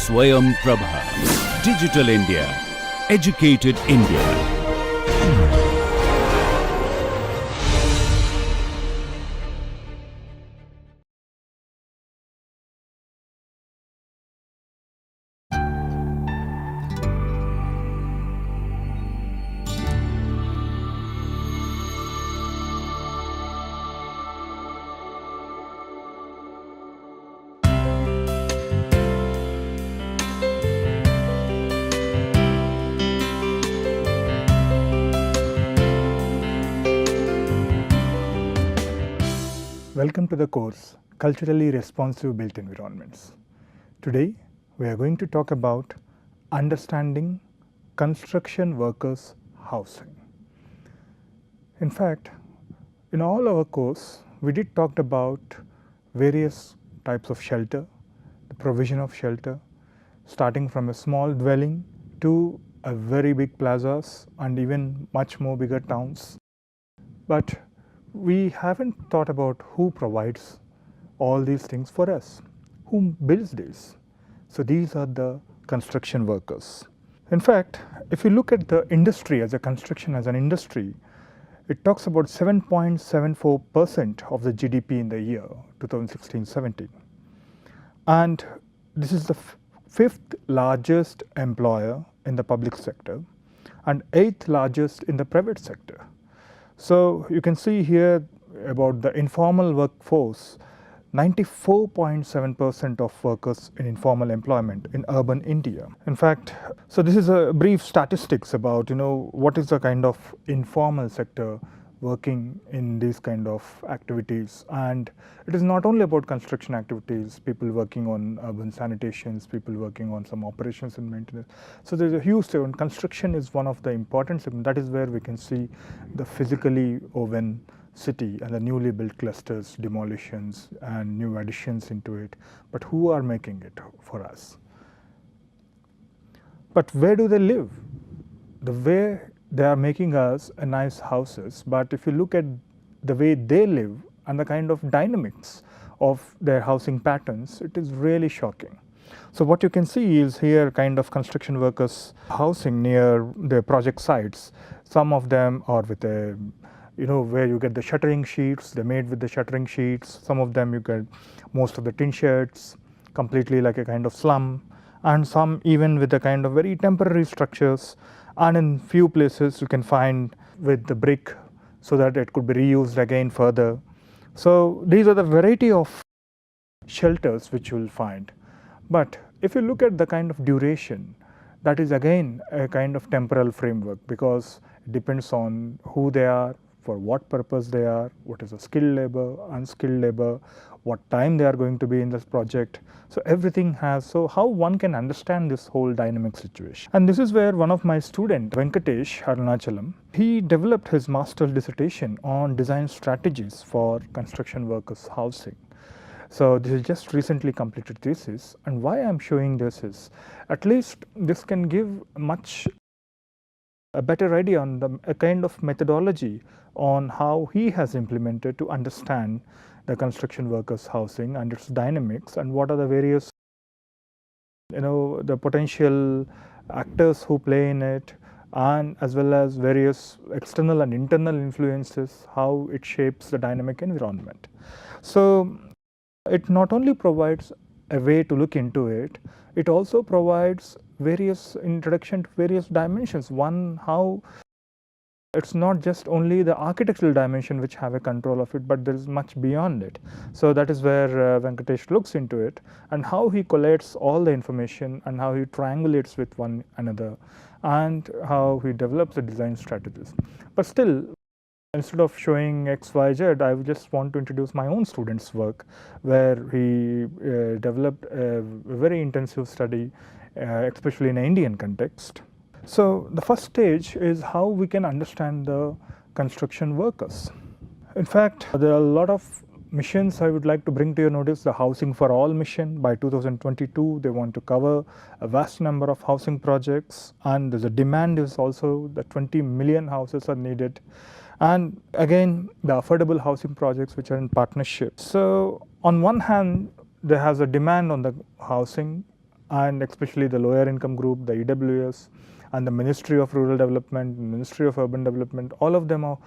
Swayam Prabha. Digital India. Educated India. Welcome to the course Culturally Responsive Built Environments. Today we are going to talk about understanding construction workers' housing. In fact, in all our course we did talk about various types of shelter, the provision of shelter, starting from a small dwelling to a very big plazas and even much more bigger towns. But we haven't thought about who provides all these things for us, who builds this. So these are the construction workers. In fact, if you look at the industry as a construction as an industry, it talks about 7.74% of the GDP in the year 2016-17. And this is the fifth largest employer in the public sector and eighth largest in the private sector. So you can see here about the informal workforce, 94.7% of workers in informal employment in urban India. In fact, so this is a brief statistics about what is the kind of informal sector working in these kind of activities. And it is not only about construction activities, people working on urban sanitations, people working on some operations and maintenance. So there's a huge segment. Construction is one of the important segments. That is where we can see the physically woven city and the newly built clusters, demolitions and new additions into it. But who are making it for us? But where do they live? The way they are making us a nice houses, but if you look at the way they live and the kind of dynamics of their housing patterns, it is really shocking. So what you can see is here kind of construction workers housing near their project sites. Some of them are with a where you get the shuttering sheets, they're made with the shuttering sheets. Some of them you get most of the tin sheds, completely like a kind of slum, and some even with the kind of very temporary structures. And in few places you can find with the brick so that it could be reused again further. So these are the variety of shelters which you will find. But if you look at the kind of duration, that is again a kind of temporal framework, because it depends on who they are, for what purpose they are, what is the skilled labor, unskilled labor, what time they are going to be in this project. So everything has, so how one can understand this whole dynamic situation. And this is where one of my students, Venkatesh Arunachalam, he developed his master's dissertation on design strategies for construction workers' housing. So this is just recently completed thesis, and why I'm showing this is, at least this can give a better idea on a kind of methodology on how he has implemented to understand the construction workers' housing and its dynamics, and what are the various the potential actors who play in it, and as well as various external and internal influences, how it shapes the dynamic environment. So it not only provides a way to look into it, it also provides various introduction to various dimensions. One, how it's not just only the architectural dimension which have a control of it, but there is much beyond it. So that is where Venkatesh looks into it, and how he collates all the information and how he triangulates with one another, and how he develops the design strategies. But still, instead of showing X, Y, Z, I just want to introduce my own student's work, where he developed a very intensive study, especially in an Indian context. So the first stage is how we can understand the construction workers. In fact, there are a lot of missions I would like to bring to your notice. The Housing for All mission, by 2022, they want to cover a vast number of housing projects, and the demand is also that 20 million houses are needed. And again, the affordable housing projects which are in partnership. So on one hand, there has a demand on the housing, and especially the lower income group, the EWS, and the Ministry of Rural Development, Ministry of Urban Development, all of them are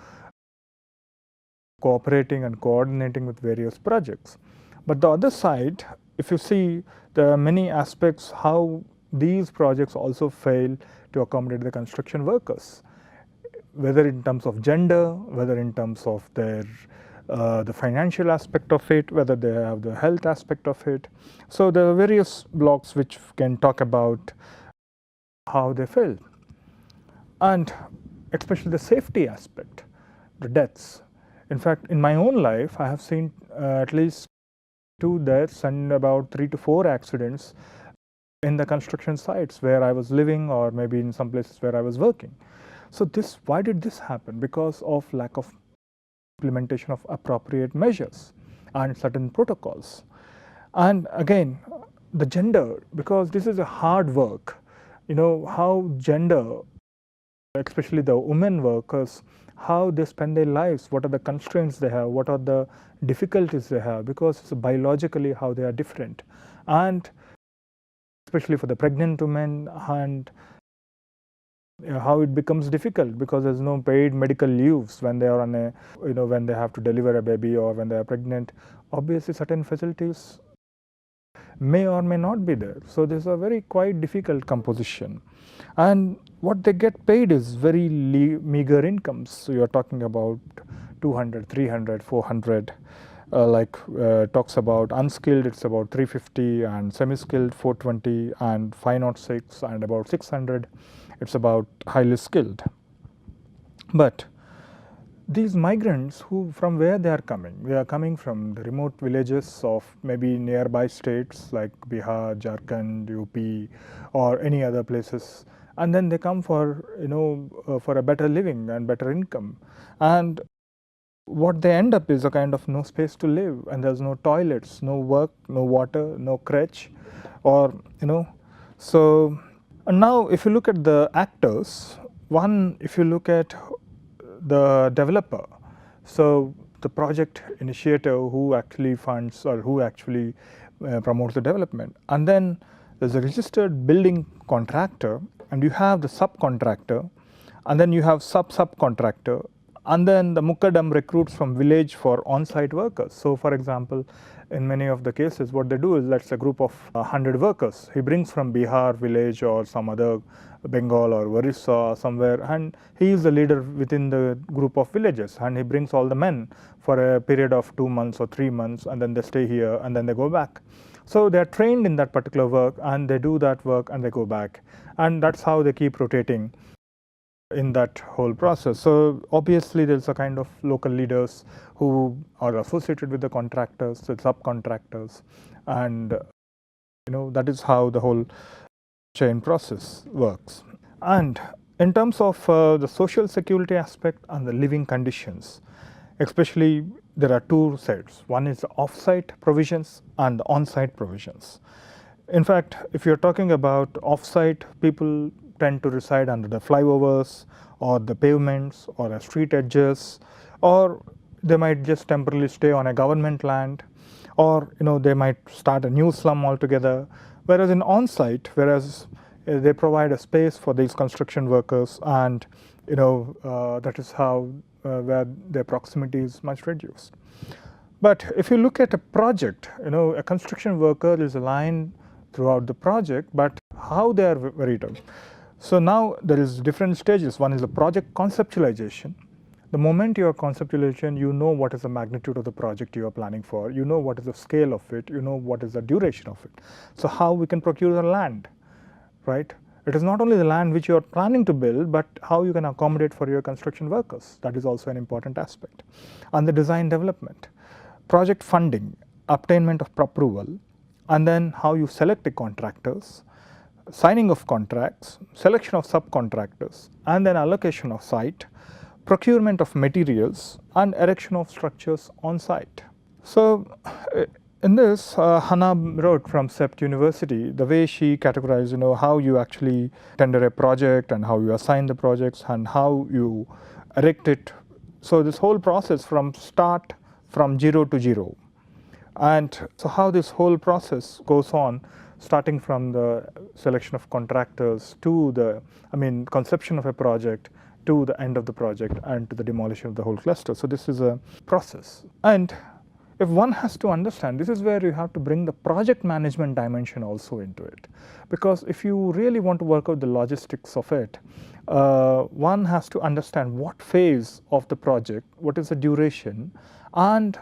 cooperating and coordinating with various projects. But the other side, if you see, there are many aspects how these projects also fail to accommodate the construction workers, whether in terms of gender, whether in terms of their the financial aspect of it, whether they have the health aspect of it. So there are various blocks which can talk about how they fail, and especially the safety aspect, the deaths. In fact, in my own life, I have seen at least 2 deaths and about 3 to 4 accidents in the construction sites where I was living, or maybe in some places where I was working. So this, why did this happen? Because of lack of implementation of appropriate measures and certain protocols. And again, the gender, because this is a hard work, how gender, especially the women workers, how they spend their lives, what are the constraints they have, what are the difficulties they have, because it's biologically how they are different. And especially for the pregnant women, and how it becomes difficult because there's no paid medical leaves when they are on a, when they have to deliver a baby or when they are pregnant. Obviously, certain facilities may or may not be there. So this is a very quite difficult composition. And what they get paid is very meager incomes. So you're talking about 200, 300, 400. Talks about unskilled, it's about 350, and semi-skilled 420, and 506, and about 600 it's about highly skilled. But these migrants, who, from where they are coming from the remote villages of maybe nearby states like Bihar, Jharkhand, UP, or any other places, and then they come for for a better living and better income, and what they end up is a kind of no space to live, and there's no toilets, no work, no water, no crèche, or so. And now if you look at the actors, one, if you look at the developer, so the project initiator who actually funds or who actually promotes the development, and then there's a registered building contractor, and you have the subcontractor, and then you have subcontractor, and then the Mukaddam recruits from village for on-site workers. So for example, in many of the cases, what they do is, let's say a group of 100 workers, he brings from Bihar village or some other Bengal or Orissa somewhere, and he is the leader within the group of villages, and he brings all the men for a period of 2 months or 3 months, and then they stay here and then they go back. So they are trained in that particular work, and they do that work and they go back, and that's how they keep rotating in that whole process. So obviously there's a kind of local leaders who are associated with the contractors, the subcontractors, and that is how the whole chain process works. And in terms of the social security aspect and the living conditions, especially there are 2 sides. One is the off-site provisions and the on-site provisions. In fact, if you're talking about off-site, people tend to reside under the flyovers or the pavements or the street edges, or they might just temporarily stay on a government land, or they might start a new slum altogether. Whereas in on-site, they provide a space for these construction workers, and that is how where their proximity is much reduced. But if you look at a project, a construction worker is aligned throughout the project, but how they are varied. So now there is different stages. One is the project conceptualization. The moment you are conceptualization, you know what is the magnitude of the project you are planning for, you know what is the scale of it, you know what is the duration of it. So how we can procure the land, right? It is not only the land which you are planning to build, but how you can accommodate for your construction workers. That is also an important aspect. And the design development, project funding, obtainment of approval, and then how you select the contractors, signing of contracts, selection of subcontractors, and then allocation of site, procurement of materials, and erection of structures on site. So in this, Hannah wrote from CEPT University, the way she categorized, how you actually tender a project and how you assign the projects and how you erect it. So this whole process from start from 0 to 0. And so how this whole process goes on, starting from the selection of contractors to the, conception of a project, to the end of the project, and to the demolition of the whole cluster. So this is a process. And if one has to understand, this is where you have to bring the project management dimension also into it. Because if you really want to work out the logistics of it, one has to understand what phase of the project, what is the duration, and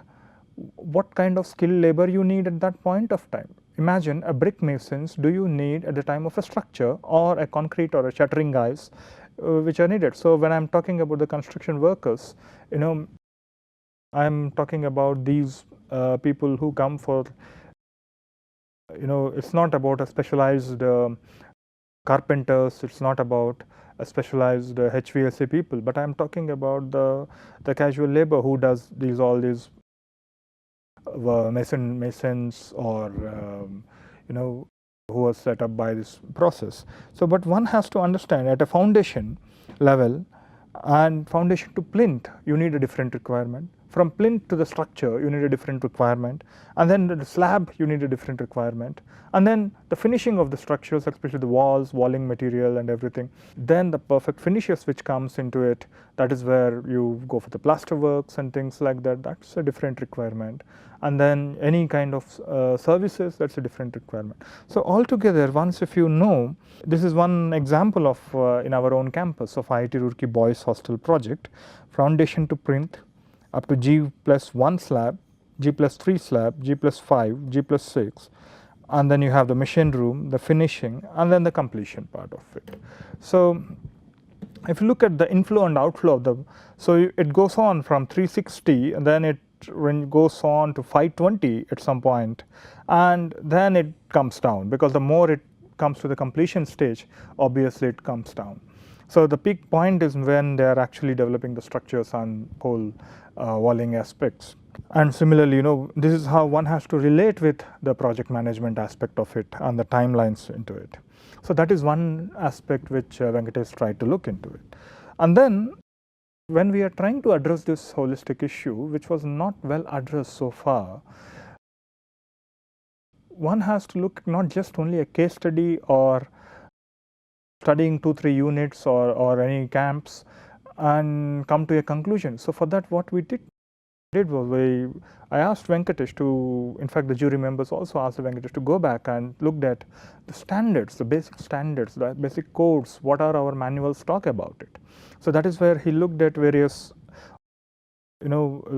what kind of skilled labor you need at that point of time. Imagine a brick masons do you need at the time of a structure, or a concrete or a shuttering guys which are needed. So when I'm talking about the construction workers, I'm talking about these people who come for, it's not about a specialized carpenters, it's not about a specialized HVAC people, but I'm talking about the casual labor who does all these masons, or who are set up by this process. So, but one has to understand at a foundation level, and foundation to plinth, you need a different requirement. From plinth to the structure, you need a different requirement, and then the slab, you need a different requirement, and then the finishing of the structures, especially the walls, walling material and everything, then the perfect finishes which comes into it, that is where you go for the plaster works and things like that. That's a different requirement. And then any kind of services, that's a different requirement. So altogether, once if you know, this is one example of in our own campus of IIT Roorkee Boys Hostel project, foundation to plinth, up to G+1 slab, G+3 slab, G+5, G+6, and then you have the machine room, the finishing, and then the completion part of it. So if you look at the inflow and outflow of the, so it goes on from 360, and then it goes on to 520 at some point, and then it comes down, because the more it comes to the completion stage, obviously it comes down. So the peak point is when they are actually developing the structures and whole walling aspects. And similarly, this is how one has to relate with the project management aspect of it and the timelines into it. So that is one aspect which Venkatesh tried to look into it. And then when we are trying to address this holistic issue, which was not well addressed so far, one has to look not just only a case study or studying 2-3 units or any camps and come to a conclusion. So for that, what we did was I asked Venkatesh to, in fact the jury members also asked Venkatesh to go back and looked at the standards, the basic codes, what are our manuals talk about it. So that is where he looked at various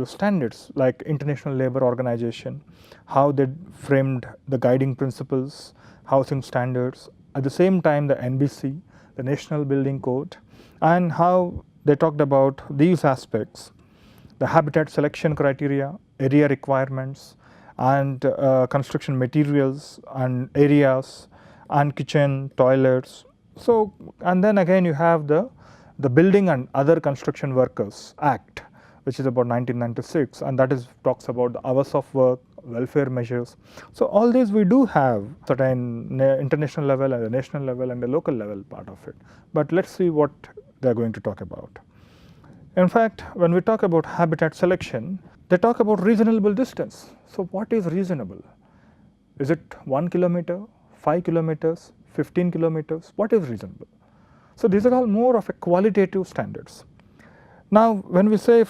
standards like International Labour Organization, how they framed the guiding principles, housing standards, at the same time the NBC, the National Building Code, and how they talked about these aspects, the habitat selection criteria, area requirements, and construction materials and areas, and kitchen, toilets. So, and then again you have the Building and Other Construction Workers Act, which is about 1996, and that talks about the hours of work, welfare measures. So all these we do have certain international level and the national level and the local level part of it. But let's see what they are going to talk about. In fact, when we talk about habitat selection, they talk about reasonable distance. So what is reasonable? Is it 1 kilometer, 5 kilometers, 15 kilometers? What is reasonable? So these are all more of a qualitative standards. Now when we say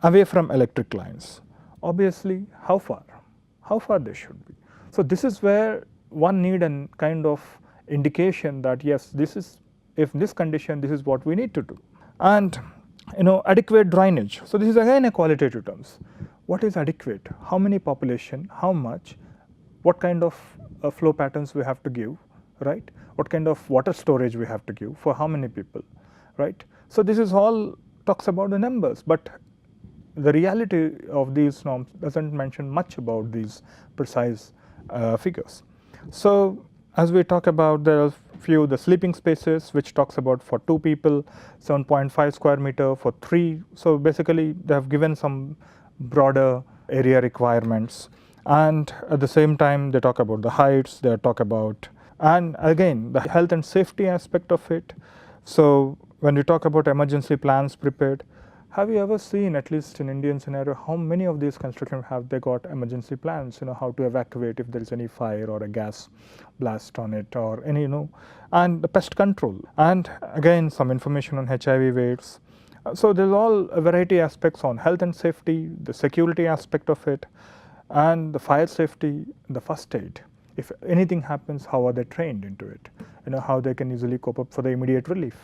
away from electric lines, obviously how far they should be. So this is where one need a kind of indication that yes, this is, if this condition, this is what we need to do. And adequate drainage. So this is again a qualitative terms. What is adequate? How many population? How much? What kind of flow patterns we have to give, right? What kind of water storage we have to give for how many people, right? So this is all talks about the numbers, but the reality of these norms doesn't mention much about these precise figures. So as we talk about, there are few the sleeping spaces which talks about for 2 people 7.5 square meter, for 3. So basically they have given some broader area requirements, and at the same time they talk about the heights, they talk about, and again the health and safety aspect of it. So when we talk about emergency plans prepared, Have you ever seen, at least in Indian scenario, how many of these construction have they got emergency plans, how to evacuate if there is any fire or a gas blast on it or any, and the pest control. And again, some information on HIV waves. So there's all a variety aspects on health and safety, the security aspect of it, and the fire safety, the first aid. If anything happens, how are they trained into it? How they can easily cope up for the immediate relief.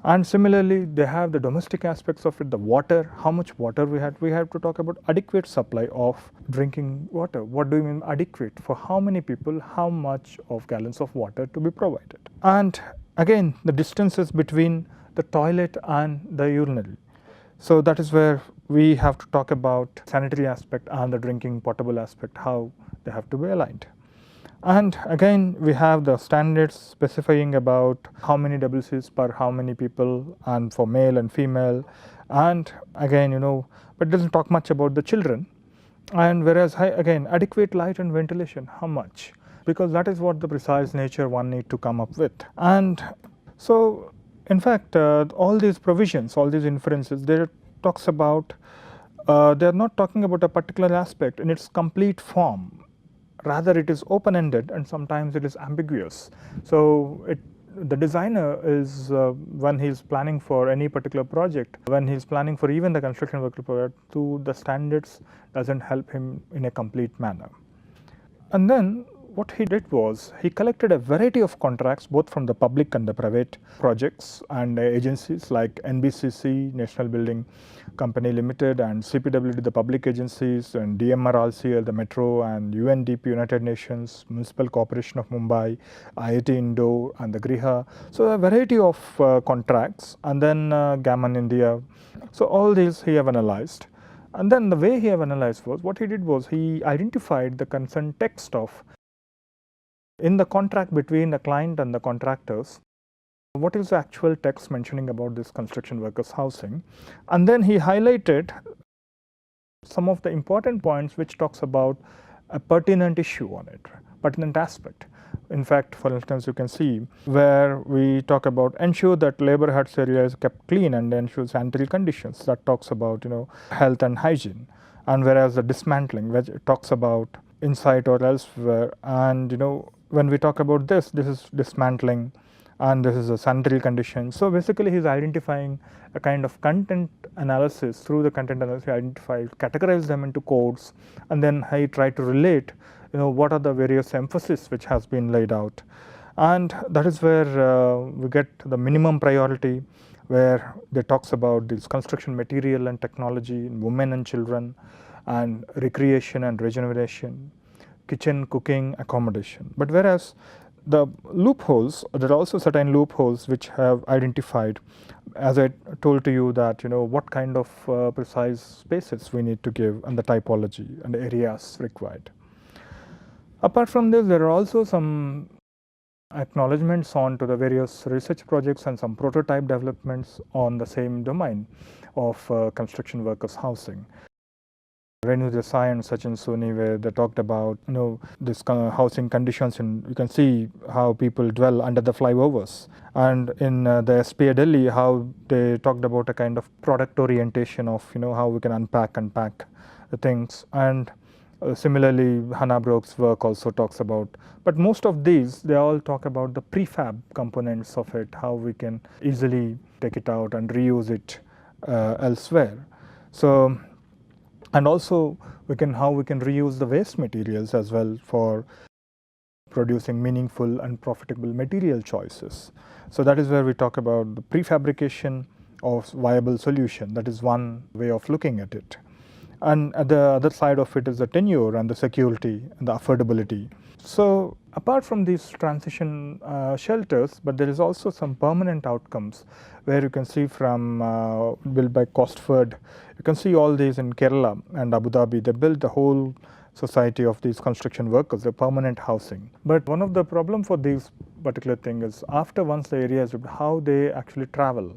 And similarly, they have the domestic aspects of it, the water, how much water we have. We have to talk about adequate supply of drinking water. What do you mean adequate? For how many people, how much of gallons of water to be provided? And again, the distances between the toilet and the urinal. So that is where we have to talk about sanitary aspect and the drinking potable aspect, how they have to be aligned. And again, we have the standards specifying about how many WCs per how many people, and for male and female. And again, but it doesn't talk much about the children. And whereas, again, adequate light and ventilation, how much? Because that is what the precise nature one need to come up with. And so, in fact, all these provisions, all these inferences, they talks about, they are not talking about a particular aspect in its complete form. Rather, it is open-ended and sometimes it is ambiguous. So the designer is, when he is planning for any particular project, when he is planning for even the construction work report, to the standards doesn't help him in a complete manner. And then what he did was he collected a variety of contracts both from the public and the private projects and agencies like NBCC, National Building Company Limited, and CPWD, the public agencies, and DMRRCL, the Metro, and UNDP, United Nations, Municipal Corporation of Mumbai, IIT Indore, and the Griha. So a variety of contracts, and then Gammon India. So all these he have analyzed. And then the way he have analyzed was, what he did was he identified the concerned text of in the contract between the client and the contractors, what is the actual text mentioning about this construction workers housing, and then he highlighted some of the important points which talks about a pertinent issue on it, pertinent aspect. In fact, for instance, you can see where we talk about ensure that labor huts area is kept clean and ensure sanitary conditions. That talks about health and hygiene, and whereas the dismantling, which talks about inside or elsewhere, and when we talk about this is dismantling and this is a sanitary condition. So basically he is identifying a kind of content analysis. Through the content analysis, he identified, categorized them into codes, and then he tried to relate what are the various emphasis which has been laid out. And that is where we get the minimum priority, where they talks about this construction material and technology, women and children, and recreation and regeneration, kitchen, cooking, accommodation. But whereas the loopholes, there are also certain loopholes which have identified, as I told to you, that what kind of precise spaces we need to give and the typology and the areas required. Apart from this, there are also some acknowledgements on to the various research projects and some prototype developments on the same domain of construction workers housing. Renu Desai and Sachin Soni, where they talked about this housing conditions, and you can see how people dwell under the flyovers. And in the SPA Delhi, how they talked about a kind of product orientation of how we can unpack and pack the things. And similarly, Hannah Brook's work also talks about. But most of these, they all talk about the prefab components of it, how we can easily take it out and reuse it elsewhere. So. And also how we can reuse the waste materials as well for producing meaningful and profitable material choices. So that is where we talk about the prefabrication of viable solution. That is one way of looking at it. And at the other side of it is the tenure and the security and the affordability. So apart from these transition shelters, but there is also some permanent outcomes where you can see from built by Costford. You can see all these in Kerala and Abu Dhabi. They built the whole society of these construction workers, the permanent housing. But one of the problem for these particular thing is after once the area is built, how they actually travel.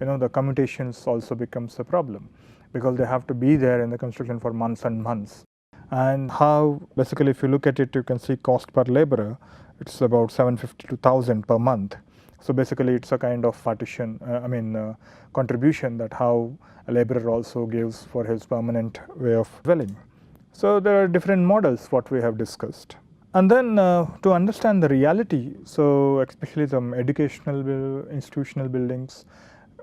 The commutations also becomes a problem, because they have to be there in the construction for months and months. And how basically if you look at it, you can see cost per laborer, it's about 750 to 1000 per month So basically it's a kind of partition, contribution that how a laborer also gives for his permanent way of dwelling. So there are different models what we have discussed. And then to understand the reality, so especially some educational institutional buildings,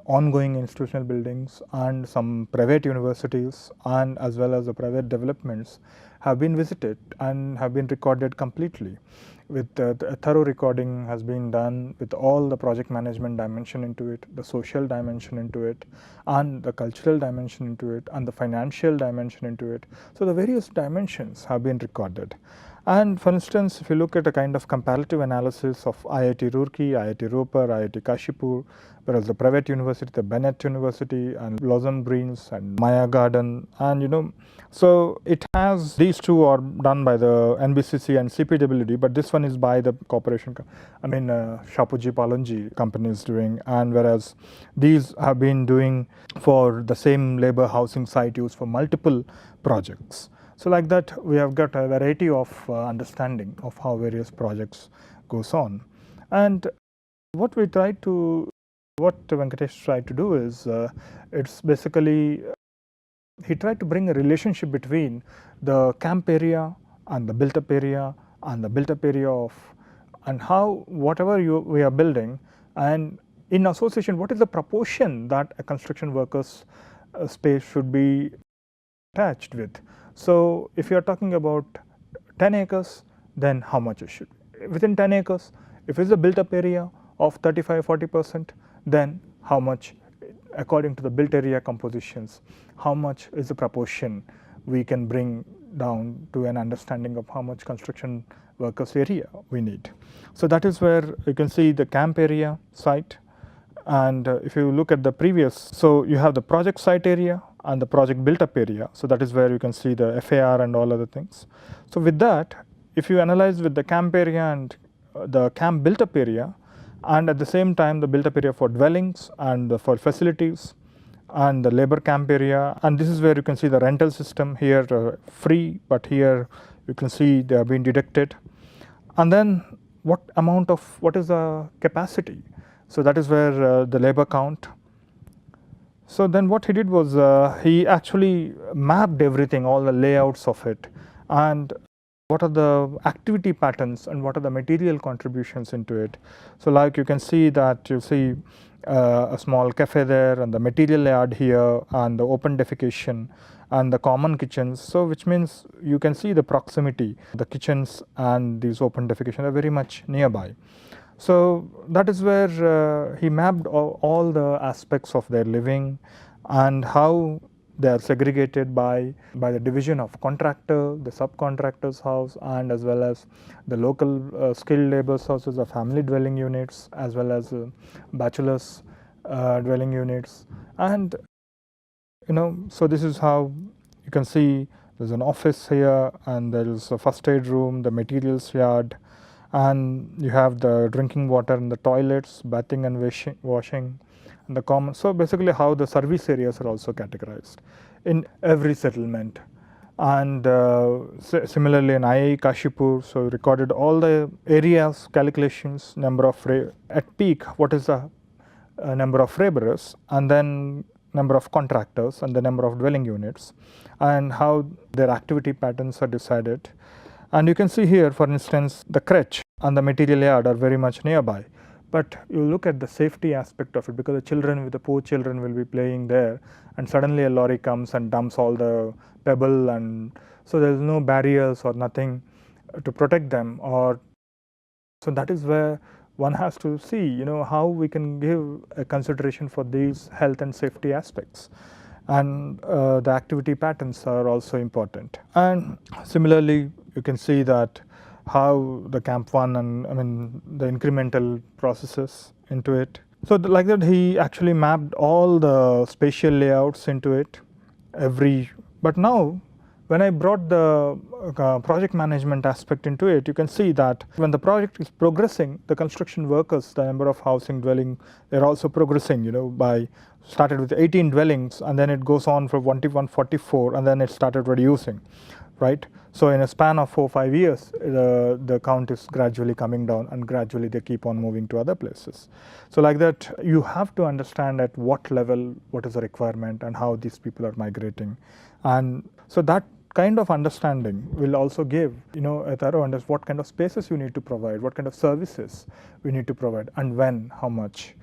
ongoing institutional buildings, and some private universities, and as well as the private developments have been visited and have been recorded completely. With a thorough recording has been done with all the project management dimension into it, the social dimension into it, and the cultural dimension into it, and the financial dimension into it. So the various dimensions have been recorded. And for instance, if you look at a kind of comparative analysis of IIT Roorkee, IIT Ropar, IIT Kashipur, whereas the private university, the Bennett University, and Blossom Greens, and Maya Garden, and so it has, these two are done by the NBCC and CPWD, but this one is by the corporation, Shapoorji Pallonji company is doing, and whereas these have been doing for the same labor housing site use for multiple projects. So like that, we have got a variety of understanding of how various projects goes on. And what Venkatesh tried to do is, it's basically, he tried to bring a relationship between the camp area and the built-up area and the built-up area of, and how whatever we are building, and in association, what is the proportion that a construction worker's space should be attached with. So if you are talking about 10 acres, then how much it should be? Within 10 acres, if it's a built-up area of 35-40%, then how much, according to the built area compositions, how much is the proportion we can bring down to an understanding of how much construction workers area we need. So that is where you can see the camp area site. And if you look at the previous, so you have the project site area and the project built up area. So that is where you can see the FAR and all other things. So with that, if you analyze with the camp area and the camp built up area, and at the same time the built up area for dwellings and for facilities, and the labor camp area, and this is where you can see the rental system here, free, but here you can see they have been deducted. And then what is the capacity? So that is where the labor count. So then what he did was, he actually mapped everything, all the layouts of it, and what are the activity patterns and what are the material contributions into it. So like you can see that you see a small cafe there, and the material yard here, and the open defecation, and the common kitchens. So which means you can see the proximity, the kitchens and these open defecation are very much nearby. So that is where he mapped all the aspects of their living and how they are segregated by the division of contractor, the subcontractor's house, and as well as the local skilled laborers houses, the family dwelling units, as well as bachelors dwelling units. And so this is how you can see there's an office here, and there is a first aid room, the materials yard, and you have the drinking water and the toilets, bathing and washing, and the common. So basically how the service areas are also categorized in every settlement. And similarly in IIT Kashipur, so recorded all the areas, calculations, number of at peak, what is the number of laborers, and then number of contractors, and the number of dwelling units, and how their activity patterns are decided. And you can see here, for instance, the crèche and the material yard are very much nearby. But you look at the safety aspect of it, because the children, with the poor children, will be playing there, and suddenly a lorry comes and dumps all the pebble, and so there is no barriers or nothing to protect them. Or so that is where one has to see, how we can give a consideration for these health and safety aspects. And the activity patterns are also important. And similarly, you can see that how the camp 1 and the incremental processes into it. So like that, he actually mapped all the spatial layouts into it. But now when I brought the project management aspect into it, you can see that when the project is progressing, the construction workers, the number of housing dwelling, they're also progressing, by started with 18 dwellings, and then it goes on for 144, and then it started reducing. right? So in a span of 4-5 years, the count is gradually coming down, and gradually they keep on moving to other places. So like that, you have to understand at what level, what is the requirement, and how these people are migrating. And so that kind of understanding will also give, a thorough understanding what kind of spaces you need to provide, what kind of services we need to provide, and when, how much.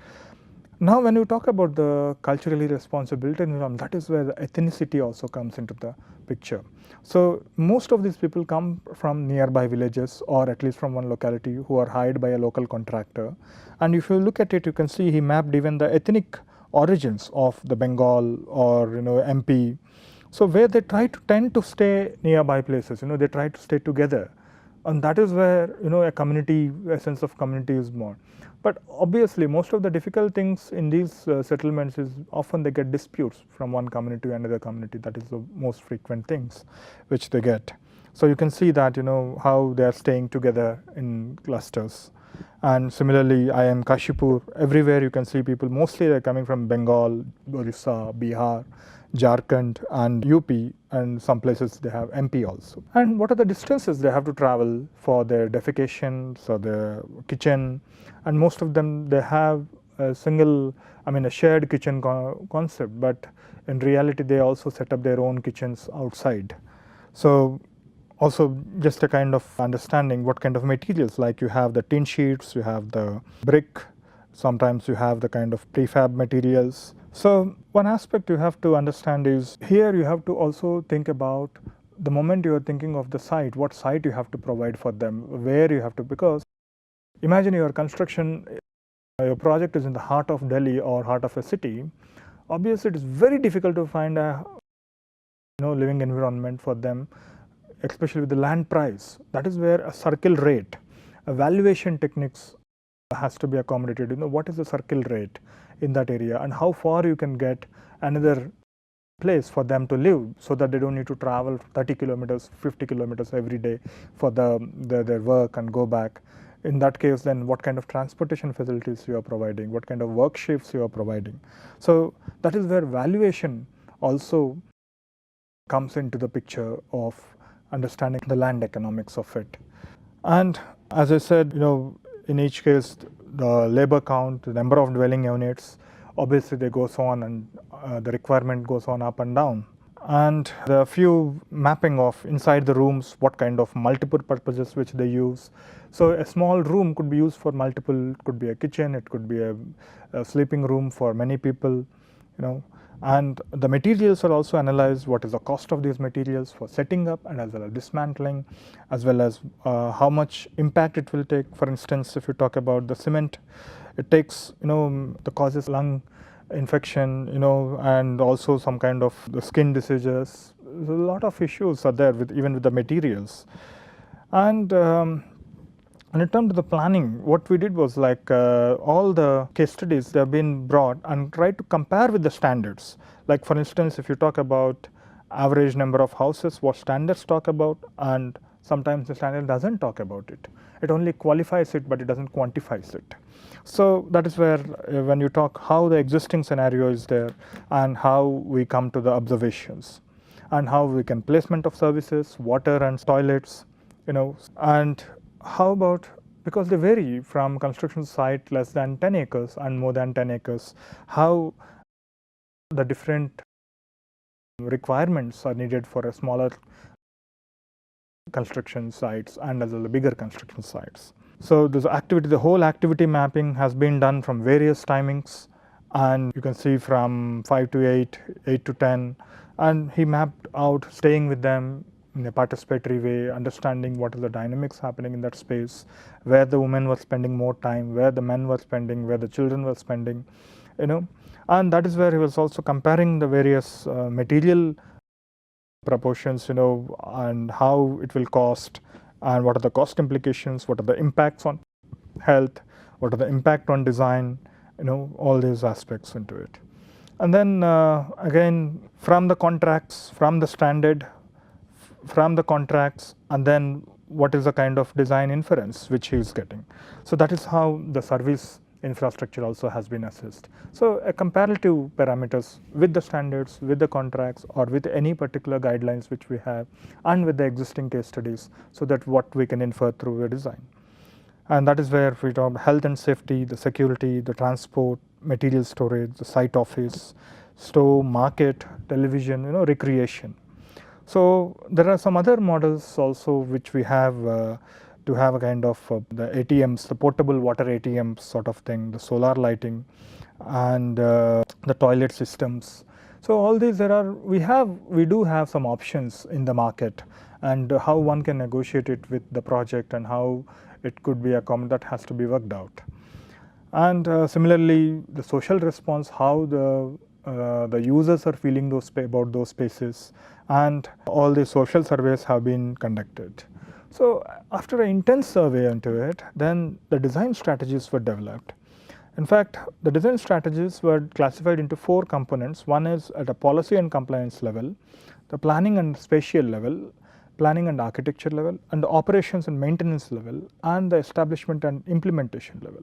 Now, when you talk about the culturally responsive environment, that is where the ethnicity also comes into the picture. So most of these people come from nearby villages, or at least from one locality, who are hired by a local contractor. And if you look at it, you can see he mapped even the ethnic origins of the Bengal or MP. So where they tend to stay nearby places, they try to stay together, and that is where a sense of community is born. But obviously, most of the difficult things in these settlements is often they get disputes from one community to another community. That is the most frequent things which they get. So you can see that how they are staying together in clusters. And similarly, I am Kashipur. Everywhere you can see people. Mostly they're coming from Bengal, Orissa, Bihar, Jharkhand, and UP, and some places they have MP also. And what are the distances they have to travel for their defecation, for their kitchen, and most of them they have a shared kitchen concept, but in reality they also set up their own kitchens outside. So also just a kind of understanding what kind of materials, like you have the tin sheets, you have the brick, sometimes you have the kind of prefab materials. So one aspect you have to understand is here you have to also think about the moment you are thinking of the site, what site you have to provide for them, where you have to, because imagine your construction, your project is in the heart of Delhi or heart of a city. Obviously it is very difficult to find a living environment for them, especially with the land price. That is where a circle rate, valuation techniques has to be accommodated. What is the circle rate in that area, and how far you can get another place for them to live, so that they don't need to travel 30 kilometers, 50 kilometers every day for their work and go back. In that case, then what kind of transportation facilities you are providing, what kind of work shifts you are providing. So that is where valuation also comes into the picture of understanding the land economics of it. And as I said, in each case, the labor count, the number of dwelling units, obviously they goes on, and the requirement goes on up and down. And the few mapping of inside the rooms, what kind of multiple purposes which they use. So a small room could be used for multiple, it could be a kitchen, it could be a sleeping room for many people, and the materials are also analyzed. What is the cost of these materials for setting up, and as well as dismantling, as well as how much impact it will take. For instance, if you talk about the cement, it takes, the causes lung infection, and also some kind of the skin diseases. There's a lot of issues are there even with the materials. And in terms of the planning, what we did was all the case studies, they have been brought and tried to compare with the standards. Like for instance, if you talk about average number of houses, what standards talk about, and sometimes the standard doesn't talk about it. It only qualifies it, but it doesn't quantifies it. So that is where when you talk how the existing scenario is there, and how we come to the observations, and how we can placement of services, water and toilets, and how about, because they vary from construction site less than 10 acres and more than 10 acres, how the different requirements are needed for a smaller construction sites and as well as bigger construction sites. So this activity, the whole activity mapping has been done from various timings, and you can see from 5 to 8, 8 to 10, and he mapped out staying with them in a participatory way, understanding what is the dynamics happening in that space, where the women were spending more time, where the men were spending, where the children were spending, and that is where he was also comparing the various material proportions, and how it will cost, and what are the cost implications, what are the impacts on health, what are the impact on design, all these aspects into it. And then again, from the contracts, from the standard, from the contracts, and then what is the kind of design inference which he is getting. So that is how the service infrastructure also has been assessed. So a comparative parameters with the standards, with the contracts, or with any particular guidelines which we have, and with the existing case studies, so that what we can infer through the design. And that is where we talk health and safety, the security, the transport, material storage, the site office, store, market, television, recreation. So there are some other models also which we have to have a kind of the ATMs, the portable water ATMs sort of thing, the solar lighting, and the toilet systems. So all these we do have some options in the market, and how one can negotiate it with the project and how it could be accommodated, that has to be worked out. And similarly, the social response, how the users are feeling about those spaces, and all the social surveys have been conducted. So after an intense survey into it, then the design strategies were developed. In fact, the design strategies were classified into 4 components. One is at a policy and compliance level, the planning and spatial level, planning and architecture level, and the operations and maintenance level, and the establishment and implementation level.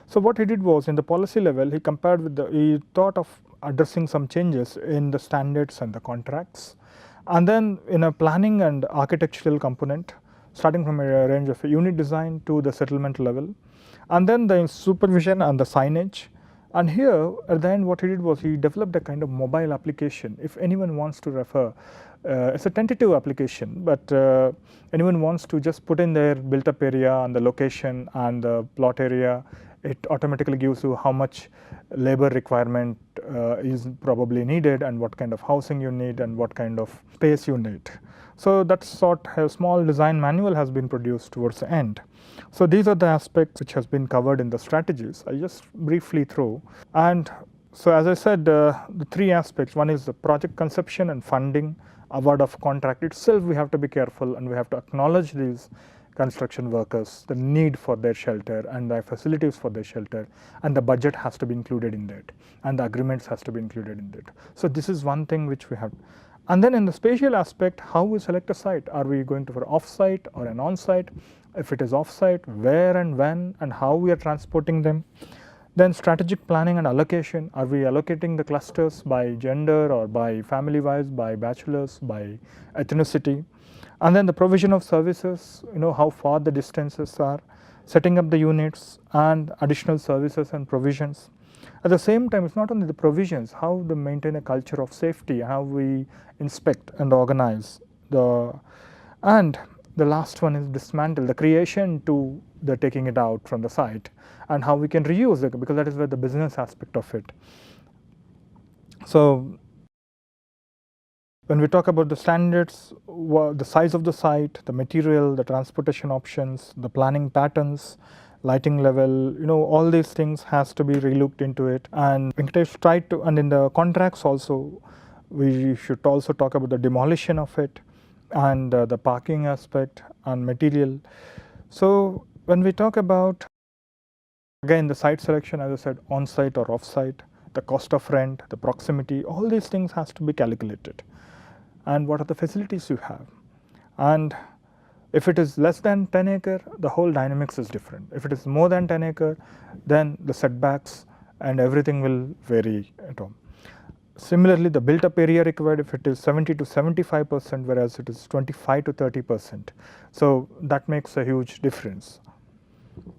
So what he did was, in the policy level, he thought of addressing some changes in the standards and the contracts, and then in a planning and architectural component, starting from a range of unit design to the settlement level, and then the supervision and the signage. And here at the end, what he did was he developed a kind of mobile application. If anyone wants to refer, it's a tentative application, but anyone wants to just put in their built up area and the location and the plot area, it automatically gives you how much labor requirement is probably needed, and what kind of housing you need, and what kind of space you need. So that sort of a small design manual has been produced towards the end. So these are the aspects which has been covered in the strategies. I just briefly through. And so as I said, the 3 aspects, one is the project conception and funding, award of contract itself. We have to be careful, and we have to acknowledge these construction workers, the need for their shelter and the facilities for their shelter, and the budget has to be included in that, and the agreements has to be included in that. So this is one thing which we have. And then in the spatial aspect, how we select a site. Are we going to for off-site or an on-site? If it is off-site, where and when and how we are transporting them. Then strategic planning and allocation. Are we allocating the clusters by gender or by family-wise, by bachelors, by ethnicity? And then the provision of services, how far the distances are, setting up the units and additional services and provisions. At the same time, it's not only the provisions, how to maintain a culture of safety, how we inspect and organize. And the last one is dismantle, the creation to the taking it out from the site, and how we can reuse it, because that is where the business aspect of it. So when we talk about the standards, the size of the site, the material, the transportation options, the planning patterns, lighting level, all these things has to be relooked into it. And Venkatesh tried to, and in the contracts also, we should also talk about the demolition of it, and the parking aspect and material. So when we talk about, again, the site selection, as I said, on-site or off-site, the cost of rent, the proximity, all these things has to be calculated. And what are the facilities you have. And if it is less than 10 acre, the whole dynamics is different. If it is more than 10 acre, then the setbacks and everything will vary at all. Similarly, the built up area required, if it is 70 to 75%, whereas it is 25 to 30%. So that makes a huge difference.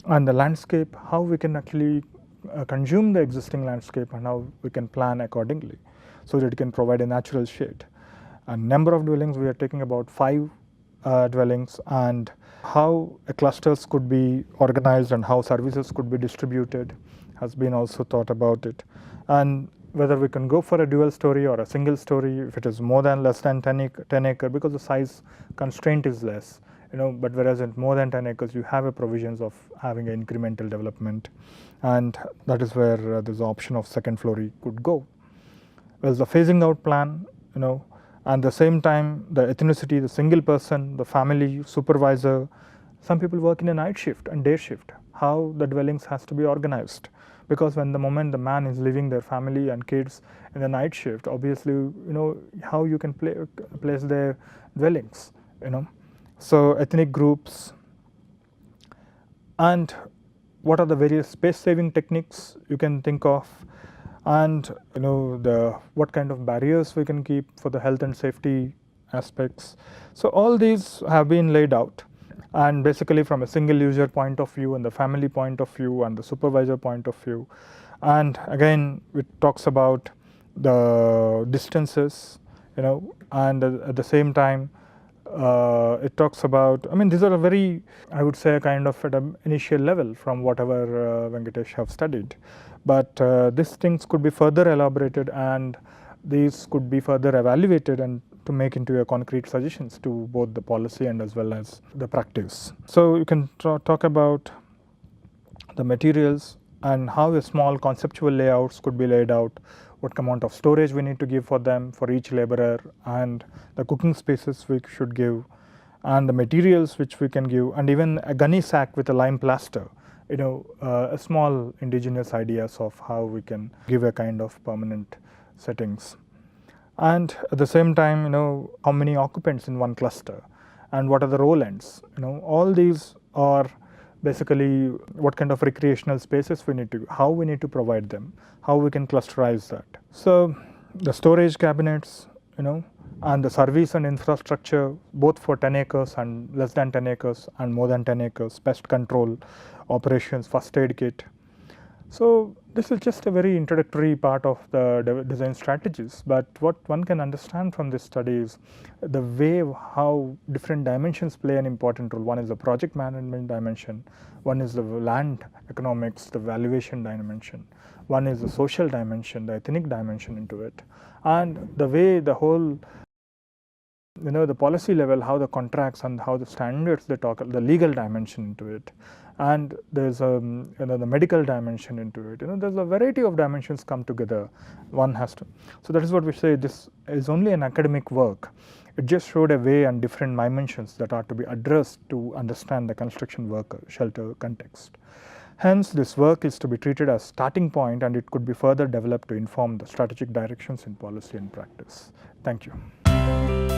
And the landscape, how we can actually consume the existing landscape, and how we can plan accordingly, so that it can provide a natural shade. And number of dwellings, we are taking about 5 dwellings, and how clusters could be organized and how services could be distributed has been also thought about it. And whether we can go for a dual story or a single story, if it is less than 10 acre, because the size constraint is less, but whereas in more than 10 acres, you have a provisions of having an incremental development, and that is where this option of second floor could go. Whereas the phasing out plan, and the same time, the ethnicity, the single person, the family, supervisor. Some people work in a night shift and day shift, how the dwellings has to be organized. Because when the moment the man is leaving their family and kids in the night shift, obviously, how you can place their dwellings, So ethnic groups. And what are the various space saving techniques you can think of, and what kind of barriers we can keep for the health and safety aspects. So all these have been laid out, and basically from a single user point of view and the family point of view and the supervisor point of view. And again it talks about the distances, and at the same time it talks about, these are a very, I would say, kind of at an initial level from whatever Venkatesh have studied. But these things could be further elaborated, and these could be further evaluated and to make into a concrete suggestions to both the policy and as well as the practice. So you can talk about the materials and how the small conceptual layouts could be laid out, what amount of storage we need to give for them, for each laborer, and the cooking spaces we should give, and the materials which we can give, and even a gunny sack with a lime plaster, a small indigenous ideas of how we can give a kind of permanent settings. And at the same time, how many occupants in one cluster, and what are the role ends. All these are basically what kind of recreational spaces we need to, how we need to provide them, how we can clusterize that. So the storage cabinets, and the service and infrastructure, both for 10 acres and less than 10 acres and more than 10 acres, pest control operations, first aid kit. So this is just a very introductory part of the design strategies, but what one can understand from this study is the way how different dimensions play an important role. One is the project management dimension, one is the land economics, the valuation dimension, one is the social dimension, the ethnic dimension into it, and the way the whole, the policy level, how the contracts and how the standards they talk, the legal dimension into it, and there's the medical dimension into it. There's a variety of dimensions come together. One has to. So that is what we say. This is only an academic work. It just showed a way and different dimensions that are to be addressed to understand the construction worker shelter context. Hence, this work is to be treated as starting point, and it could be further developed to inform the strategic directions in policy and practice. Thank you.